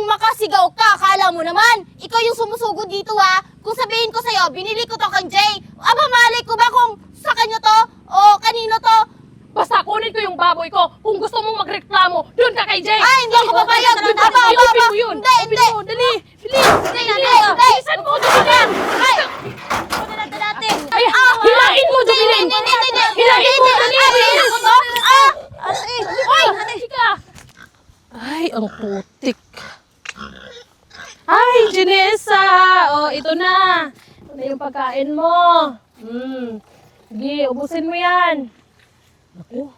Kung makasigaw ka, akala mo naman, ikaw yung sumusugod dito ha. Kung sabihin ko sa'yo, binili ko to kang Jay, aba malay ko ba kung sa kanya to o kanino to? Basta kunin ko yung baboy ko. Kung gusto mong magreklamo, doon ka kay Jay. Ay, hindi ako papayag. I-open mo yun. Hindi, hindi. Dali, bilis. Hindi. Bilisan mo, Jubilin. Ay! Ano natin? Ay, hilain mo, Jubilin. Hilain mo, dali. Ako to? Ay, halika. Ay, ang putik. Ay, Janessa. Oh, ito na. Ito na yung pagkain mo. Sige, ubusin mo yan. Naku,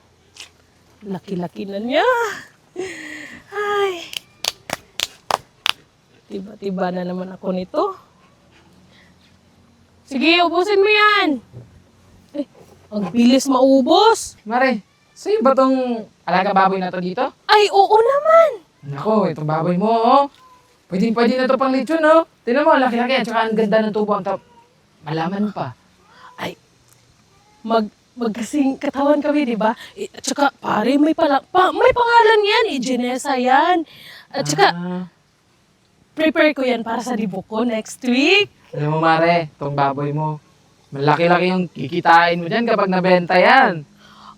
laki-laki na niya. Ay. Tiba-tiba na naman ako nito. Sige, ubusin mo yan. Eh, ang bilis maubos. Mare, sa'yo ba tong alaga baboy na to dito? Ay, oo naman. Nako, itong baboy mo, oh. Pwede na to pang lechon, oh. Tignan mo, laki-laki at saka ang ganda ng tubo. Malaman pa. Ay, magkasing katawan kami, di ba? Eh, at saka, pare, may pangalan yan. Janessa yan. At saka, prepare ko yan para sa dibo ko next week. Alam mo, Mare, itong baboy mo, malaki-laki yung kikitain mo dyan kapag nabenta yan.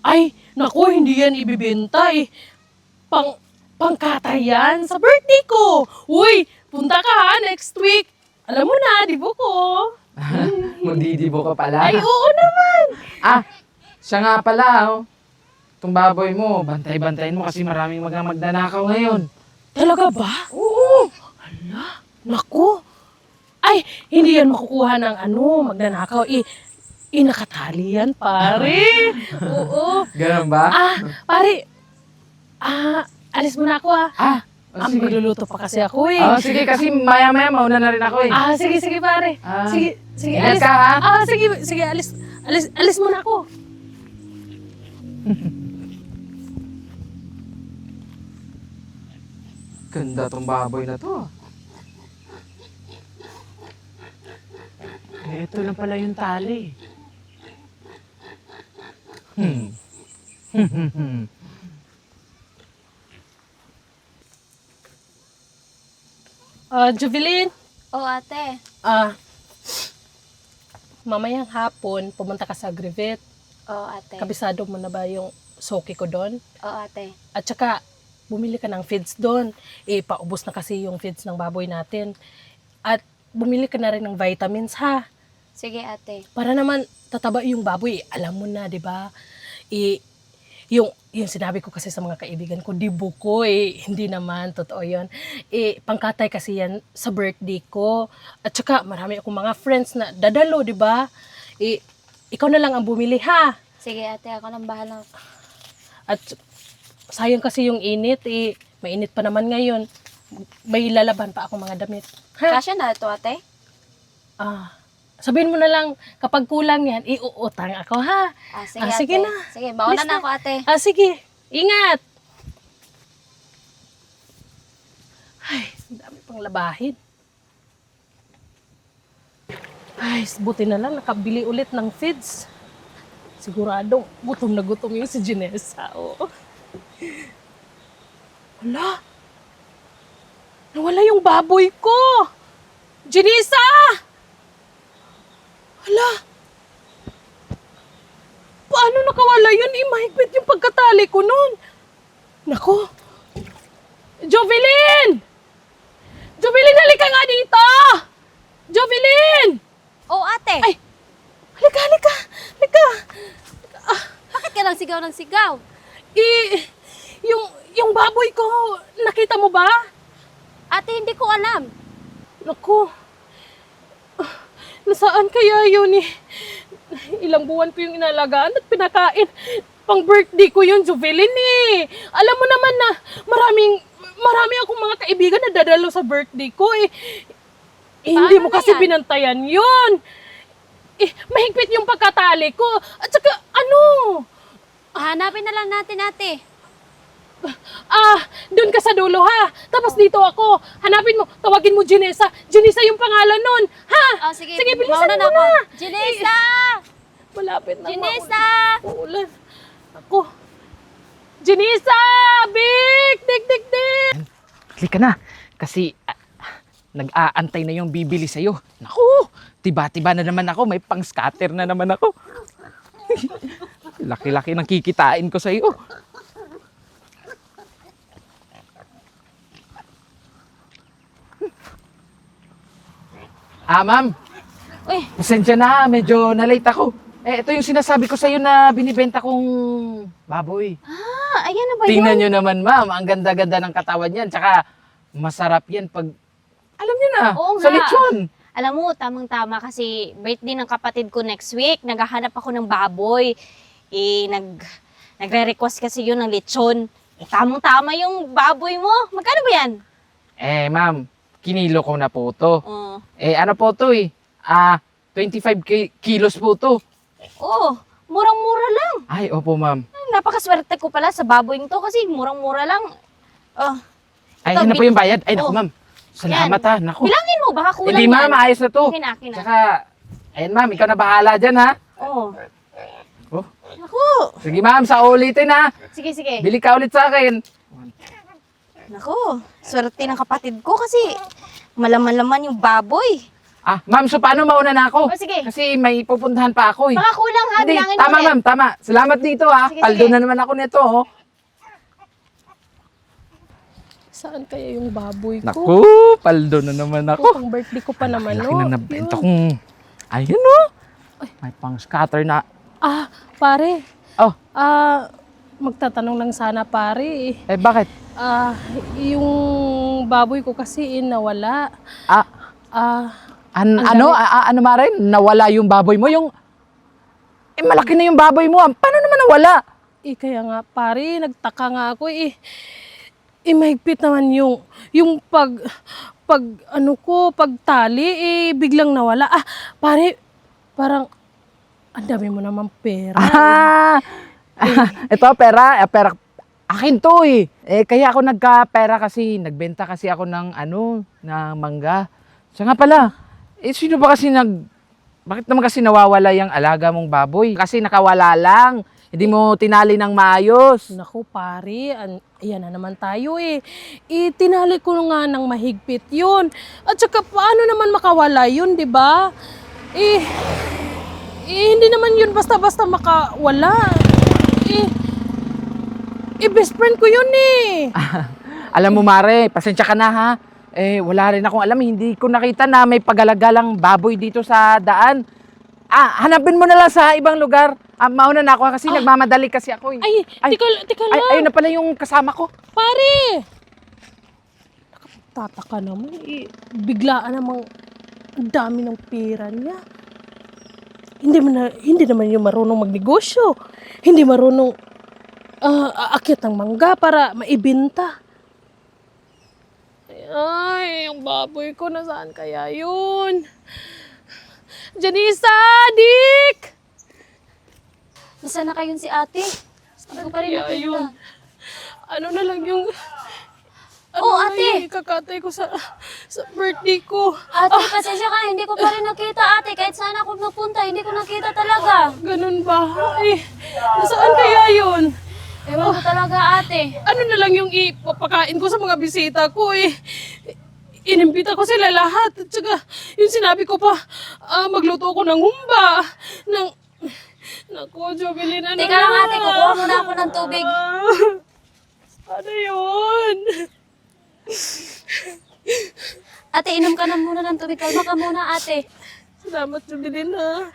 Ay, naku, hindi yan ibibenta eh. Pangkatay yan sa birthday ko. Uy, punta ka ha next week. Alam mo na, dibo ko. Magdidibo ka pala. Ay, oo naman. Siya nga pala, oh. Itong baboy mo, bantay-bantayin mo kasi maraming magnanakaw ngayon. Talaga ba? Oo. Hala, naku. Ay, hindi yan makukuha ng magnanakaw. Nakatali yan, pare. Oo. Ganun ba? Pare. Alis muna ako Sige. Magluluto pa kasi ako eh. Sige, kasi maya-maya mauna na rin ako eh. Sige pare. Sige, Ingat alis. ka, ha? Sige, alis muna ako. Ganda tong baboy na to. Ito lang pala yung tali. Jubilin, Oo, ate. mamayang hapon, pumunta ka sa Grivet. Oo, ate. Kabisado mo na ba yung soki ko doon? Oo, ate. At saka, bumili ka ng feeds doon. Paubos na kasi yung feeds ng baboy natin. At bumili ka na rin ng vitamins, ha? Sige, ate. Para naman tataba yung baboy. Alam mo na, di ba? Yung sinabi ko kasi sa mga kaibigan ko, di buko hindi naman, totoo yun. Pangkatay kasi yan sa birthday ko. At saka marami akong mga friends na dadalo, di ba? Ikaw na lang ang bumili, ha? Sige, ate. Ako nang bahala. At sayang kasi yung init, mainit pa naman ngayon. May lalaban pa ako mga damit. Ha? Kasya na ito, ate? Sabihin mo na lang, kapag kulang yan, iuutang ako, ha? Sige, sige ate. na. Sige, bauna Alis na ako, ate. Sige. Ingat. Ay, ang dami pang labahin. Ay, buti na lang, nakabili ulit ng feeds. Sigurado, gutom na gutom yung si Janessa, oh. Wala. Nawala yung baboy ko. Janessa! Hala! Paano nakawala yun? Mahigpit yung pagkatali ko nun. Nako! Jovelyn! Jovelyn, halika nga dito! Jovelyn! Oo, ate. Ay! Halika! Bakit ka lang sigaw ng sigaw? Yung baboy ko, nakita mo ba? Ate, hindi ko alam. Naku! Nasaan kaya yun eh? Ilang buwan ko yung inalagaan at pinakain. Pang birthday ko yun, Jovelyn eh. Alam mo naman na marami akong mga kaibigan na dadalo sa birthday ko eh. Hindi mo na kasi yan? binantayan yun. Mahigpit yung pagkatali ko. At saka Hanapin na lang natin, ate. Doon ka sa dulo ha. Tapos dito ako. Hanapin mo, tawagin mo Janessa. Janessa yung pangalan nun. Ha? Sige, bilisan bauna mo na ako. na. Janessa! Malapit na. Janessa! Uulan. Ako. Janessa! Bik! Dik! Halika na. Kasi nag-aantay na yung bibili sa'yo. Naku, tiba-tiba na naman ako. May pang-scatter na naman ako. Laki-laki ng kikitain ko sa'yo. Ma'am. Uy, Pasensya na, medyo na-late ako. Ito yung sinasabi ko sa'yo na binibenta kong baboy. ayan na ba Tingnan yan? nyo naman, ma'am. Ang ganda-ganda ng katawan yan. Tsaka, masarap yan pag, alam nyo na, Oo sa nga. lechon. Alam mo, tamang-tama kasi birthday ng kapatid ko next week. Naghahanap ako ng baboy. Nagre-request kasi yun ng lechon. Tamang-tama yung baboy mo. Magkano ba yan? Ma'am, kinilo ko na po to. Oh. Ano po to 25 kilos po to. Oh, murang-mura lang. Ay, opo, ma'am. Napakaswerte ko pala sa baboy to kasi murang-mura lang. Oh, Ay, Ito, yan na po yung bayad. Ay, naku, Oh. ma'am. Salamat ha. Naku. bilangin mo, baka kulang Hindi, ma'am. yan. Ayos na to. Akin na, akin na. Tsaka, ayan, ma'am. Ikaw na bahala dyan, ha? Oh. Oh. Naku. Sige, ma'am. Sa ulitin, ha? Sige, sige. Bili ka ulit sa akin. Naku, swerte ng kapatid ko kasi malaman-laman yung baboy. Ma'am, so paano mauna na ako? Oh, sige. Kasi may pupuntahan pa ako, eh. Baka kulang ha, Hindi, bilangin mo tama, ulit. ma'am. Tama. Salamat dito, ha? Sige, Paldo sige. na naman ako nito, oh. Saan kaya yung baboy ko? Naku, paldo na naman Ako, ako. pang birthday ko pa naman, Laki no? na nabenta Yun. kong... Ayun, oh. May pang-scatter na. Pare. Oh. Magtatanong lang sana, pare. Bakit? Yung baboy ko kasi nawala. Ano Mare? Nawala yung baboy mo? Malaki na yung baboy mo. Paano naman nawala? Kaya nga, pare, nagtaka nga ako mahigpit naman yung pagtali, biglang nawala. Pare, parang, ang dami mo naman pera. Ito, pera. Akin to, eh. Kaya ako nagka-pera kasi, nagbenta kasi ako ng mangga. Siya nga pala, sino ba kasi bakit naman kasi nawawala yung alaga mong baboy? Kasi nakawala lang. Hindi mo tinali ng maayos. Naku, pare, ayan na naman tayo tinali ko nga ng mahigpit yun. At saka, paano naman makawala yun, di ba? Hindi naman yun basta-basta makawala. Best friend ko yun Alam mo, Mare, pasensya ka na, ha? Wala rin akong alam. Hindi ko nakita na may pagalagalang baboy dito sa daan. Hanapin mo na lang sa ibang lugar. Mauna na ako kasi nagmamadali kasi ako. Teka lang. Ayun na pala yung kasama ko. Pare! Nakatataka naman. Biglaan namang ang dami ng pera niya. Hindi naman yung marunong magnegosyo. Hindi marunong aakyat ng mangga para maibenta. Ay, yung baboy ko, nasaan kaya yun? Janisa! Dick! Nasaan na kayon si ate? Hindi ko pa rin Kaya yun. nakita. Ano na lang yung... ate! Kakatay ko sa birthday ko. Ate, pasensya ka, hindi ko pa rin nakita ate. Kahit saan ako napunta, hindi ko nakita talaga. Ganun ba? Nasaan kaya yun? Ewan ko talaga ate. Ano na lang yung ipapakain ko sa mga bisita ko Inimbita ko sila lahat. At saka, yung sinabi ko pa, magluto ko ng humba. Naku, Jubilin, ano Teka lang ate, kukuha muna ako ng tubig. Ano yun? Ate, inom ka na muna ng tubig. Kalma ka muna ate. Salamat, Jubilin, ha.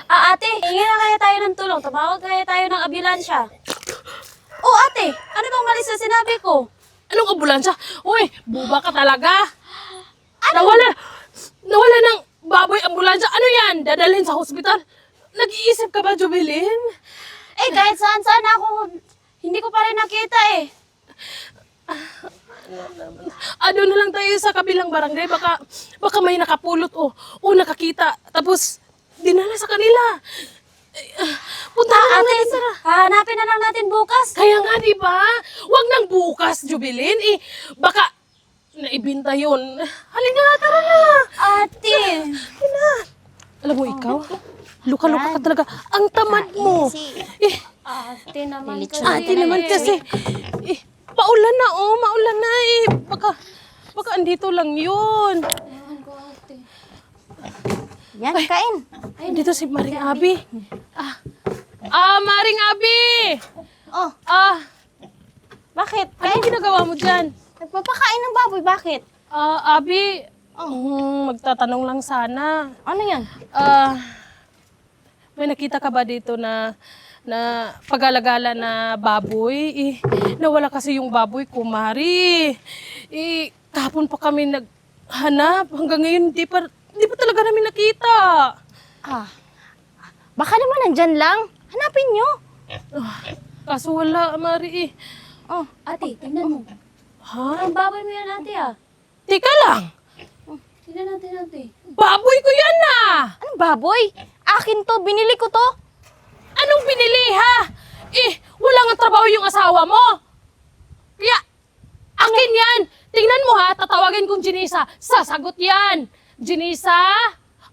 Ate, hingi na kaya tayo ng tulong. Tumawag kaya tayo ng ambulansya. Ate, ano bang mali sa sinabi ko? Anong ambulansya? Uy, buba ka talaga. Nawala ng baboy ambulansya. Ano yan? Dadalhin sa hospital? Nag-iisip ka ba, Jubilin? Kahit saan ako, hindi ko pa rin nakita Ano na lang tayo sa kabilang barangay. Baka may nakapulot o nakakita. Tapos, dinala sa kanila. Punta na lang natin sa... Hahanapin na lang natin bukas. Kaya nga, di ba? Huwag nang bukas, Jubilin. Baka naibinta yun. Halika, tara na. Ate. Alam mo, ikaw, luka-luka ka talaga. Ang tamad mo. Ate naman kasi. Ate naman kasi. Maulan na, oh. Maulan na eh. Baka andito lang yun. Yan, kain. Dito si Maring Abi. Maring Abi! Oh, bakit? Anong ginagawa mo dyan? Nagpapakain ng baboy, bakit? Abi, magtatanong lang sana. Ano yan? May nakita ka ba dito na pag-alagala na baboy? Nawala kasi yung baboy ko, Mari. Kahapon pa kami naghanap. Hanggang ngayon, di pa talaga namin nakita. Baka naman nandyan lang. Hanapin nyo. Kaso wala, Mari. Oh, Ate, tingnan mo. Ha? Ang baboy mo yan, ate, ah. Teka lang. Tingnan natin, ate. Baboy ko yan anong baboy? Akin to, binili ko to. Anong binili, ha? Wala nga trabaho yung asawa mo. Kaya, akin yan. Tingnan mo, ha? Tatawagin kong Jenisa. Sasagot yan. Jenisa?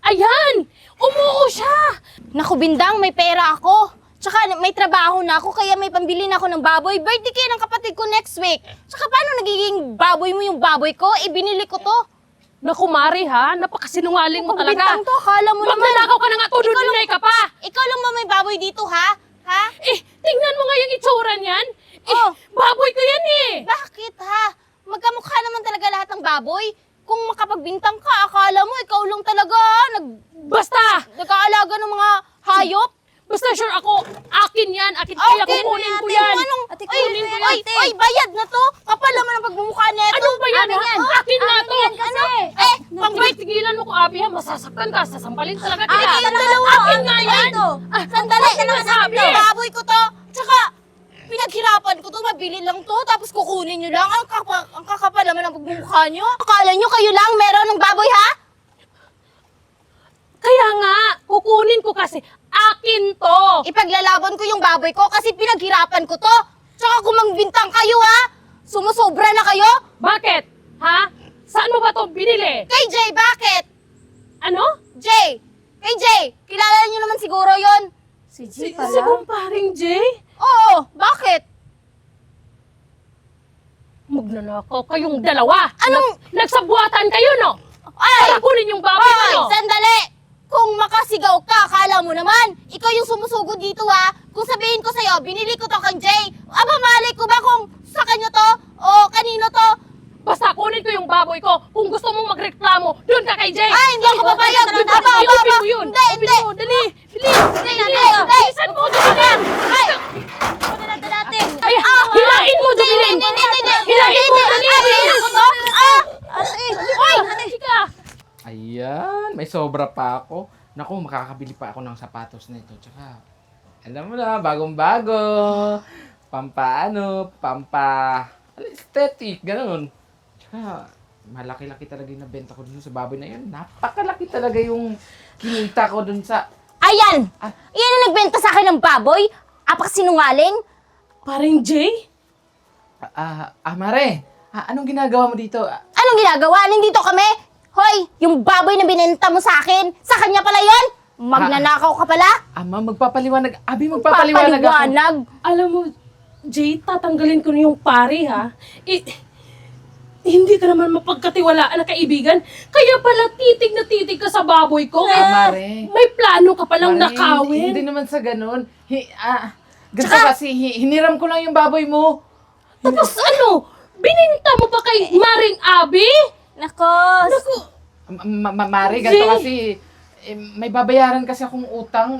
Ayan! Umuo siya! Naku, Bindang, may pera ako. Tsaka may trabaho na ako, kaya may pambili na ako ng baboy. Birthday kaya ng kapatid ko next week. Tsaka paano nagiging baboy mo yung baboy ko? Binili ko to. Naku, Mari, ha? Napakasinungaling mo talaga. Bintang to, akala mo naman. Magnanakaw ka na nga, tudod-dunay ka pa! Ikaw lang ba may baboy dito, ha? Ha? Tingnan mo nga yung itsura niyan. Oh. Baboy ko yan, Bakit, ha? Magkamukha naman talaga lahat ng baboy. Kung makapagbintang ka, akala mo ikaw lang talaga Basta! nag-aalaga ng mga hayop. Basta sure ako, akin yan. Akin, kaya kukunin ko yan. Ate, Ay, kunin ko yan, ay, ate. ay, bayad na to. Kapal naman ang pagmumukha neto. Anong ba yan, ha? Akin nga to. Ano? Pang-break, tigilan mo ko, Abi, ha? Masasaktan ka. Sasampalin talaga kita. Ay, yung dalawa. Akin nga yan. Sandali, Ano ba sabi? baboy ko to. Tsaka, pinaghirapan ko to, mabili lang to, tapos kukunin nyo lang. Ang kakapal naman ang pagmumukha nyo. Akala nyo kayo lang meron ng baboy, ha? Kaya nga, kukunin ko kasi. Akin to. Ipaglalaban ko yung baboy ko kasi pinaghirapan ko to. Tsaka kung mangbintang kayo, ha? Sumusobra na kayo? Bakit? Ha? Saan mo ba to binili? Kay Jay, bakit? Ano? Jay! Kay Jay! Kilala nyo naman siguro yon. Si Si G pala. kumparing Jay? Oo, bakit? Magnanakaw kayong dalawa. Anong- Nagsabuatan kayo, no? Ay! Para kunin yung baboy Hoy! mo, no? Sandali! Kung makasigaw ka, akala mo naman, ikaw yung sumusugod dito, ha? Kung sabihin ko sa'yo, binili ko to kang Jay, malay ko ba kung sa kanya to o kanino to? Basta kunin ko yung baboy ko. Kung gusto mong magreklamo, doon ka kay Jay. Ay, hindi ako papayag! Doon Aba, ka. aba, I-open aba. mo yun. Hindi, Open hindi. mo, dali. Bilis. Hindi. Bilisan mo, dali. Ay! Ay, hilain mo, dali. Hilain mo, dali. Ay, halika. Ayan, may sobra pa ako. Naku, makakabili pa ako ng sapatos na ito. Tsaka, alam mo na, bagong-bago. Aesthetic, ganun. Tsaka, malaki-laki talaga yung nabenta ko dun sa baboy na yun. Napakalaki talaga yung kinita ko dun sa... Ayan! Yan ang nagbenta sa akin ng baboy? Apak sinungaling? Paring Jay? Mare, anong ginagawa mo dito? Anong ginagawa? Nandito kami? Hoy, yung baboy na binenta mo sa akin, sa kanya pala yon? Magnanakaw ka pala? Magpapaliwanag. Abi, magpapaliwanag ako. Papaliwanag. Alam mo, Jay, tatanggalin ko na yung pari, ha? Hindi ka naman mapagkatiwalaan na kaibigan. Kaya pala titig na titig ka sa baboy ko. Mare. May plano ka palang Mare, nakawin. Hindi naman sa ganun. Ganito kasi, hiniram ko lang yung baboy mo. Tapos ano, bininta mo pa kay Maring Abi? Nako. Naku, Mare, ganito kasi, may babayaran kasi akong utang,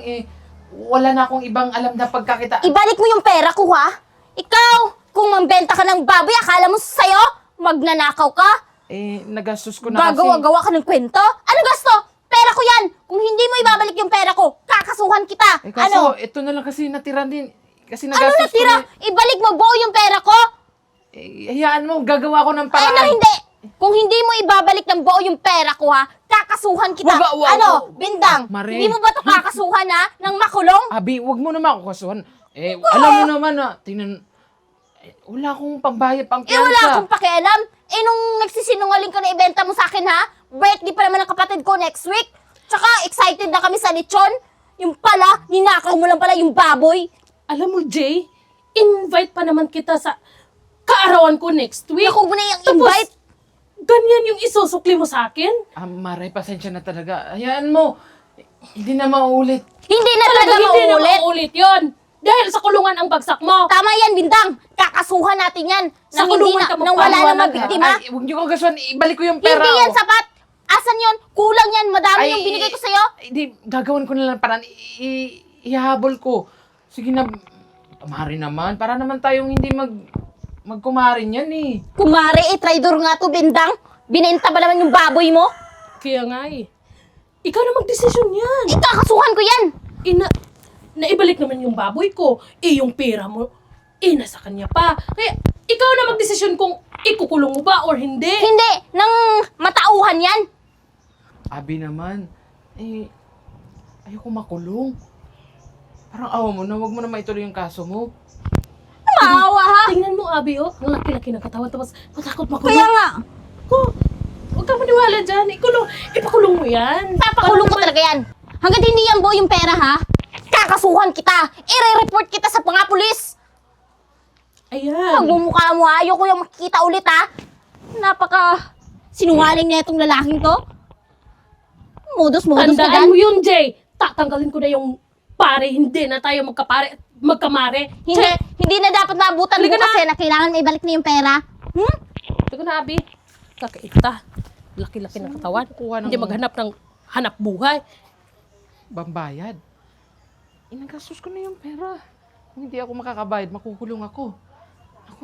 wala na akong ibang alam na pagkakita. Ibalik mo yung pera ko, ha? Ikaw, kung mambenta ka ng baboy, akala mo sa'yo, magnanakaw ka? Nagastos ko na kasi. Gagawa-gawa ka ng kwento? Ano gasto? Pera ko yan! Kung hindi mo ibabalik yung pera ko, kakasuhan kita! Kaso, Ano? ito na lang kasi natira din. Kasi Ano nagastos natira? ko Ibalik mo buo yung pera ko? hayaan mo, gagawa ko ng paraan. Ano hindi? Kung hindi mo ibabalik ng buo yung pera ko, ha? Kakasuhan kita! Wag. Ano? Bindang? Mare. Hindi mo ba ito kakasuhan, ha? Nang makulong? Abi, wag mo naman ako kasuhan. Alam mo naman tingnan, wala akong pambayad, Eh, pangpiyansa. wala akong pakialam. Nung nagsisinungaling ka na ibenta mo sa akin, ha? Birthday pa naman ng kapatid ko next week. Tsaka, excited na kami sa lechon. Yung pala, ninakaw mo lang pala yung baboy. alam mo, Jay, invite pa naman kita sa Aarawan ko next week. Naku mo na yung Tapos, invite. ganyan yung isusukli mo sa akin? Maray, pasensya na talaga. Hayaan mo. Hindi na mauulit. Hindi na talaga Hindi na mauulit. mauulit yun. Dahil sa kulungan ang bagsak mo. Tama yan, Bintang. Kakasuhan natin yan. Sa Nang hindi kulungan na, ka nang wala na magpaliwanag, mabiktima. Ay, huwag niyo ko gasuhan. Ibalik ko yung pera. Hindi yan oh. sapat. Asan yon? Kulang yan. Madami Ay, yung binigay ko sa'yo. Hindi, gagawin ko na lang parang ihahabol ko. Sige na, mari naman. Para naman tayong hindi magkumarin yan eh. Kumare, traidor nga to, Bintang. Binenta ba naman yung baboy mo? Kaya nga eh. Ikaw na magdesisyon yan. Kakasuhan ko yan. Naibalik naman yung baboy ko. Yung pera mo, nasa kanya pa. Kaya, ikaw na magdesisyon kung ikukulong mo ba or hindi. Hindi. Nang matauhan yan. Abi naman, ayoko makulong. Parang awa mo na, wag mo na maituloy yung kaso mo. Maawa ha. Tingnan mo, Abi, oh. Ang laki-laki ng katawan, tapos matakot makulong. Kaya nga. Oh, huwag kang maniwala dyan. Ipakulong mo yan. Papakulong ko talaga yan. Hanggat hindi yan, boy, yung pera ha. Kakasuhan kita. I-report kita sa mga pulis. Ayan. Magmumukha mo ha. Ayoko yung makikita ulit ha. Napaka sinungaling na itong lalaking to. Modus-modus ka Tandaan dyan. mo yun, Jay. Tatanggalin ko na yung pare. Hindi na tayo magkamare. Hindi na dapat naabutan mo Halika na. kasi na kailangan may balik na yung pera. Ito na, Abi. Kakaita. Laki-laki ng katawan. Kukuha ng Hindi maghanap ng hanap buhay. bambayad. Inagastos ko na yung pera. Kung hindi ako makakabayad, makukulong ako. Ako,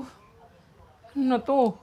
ano na to?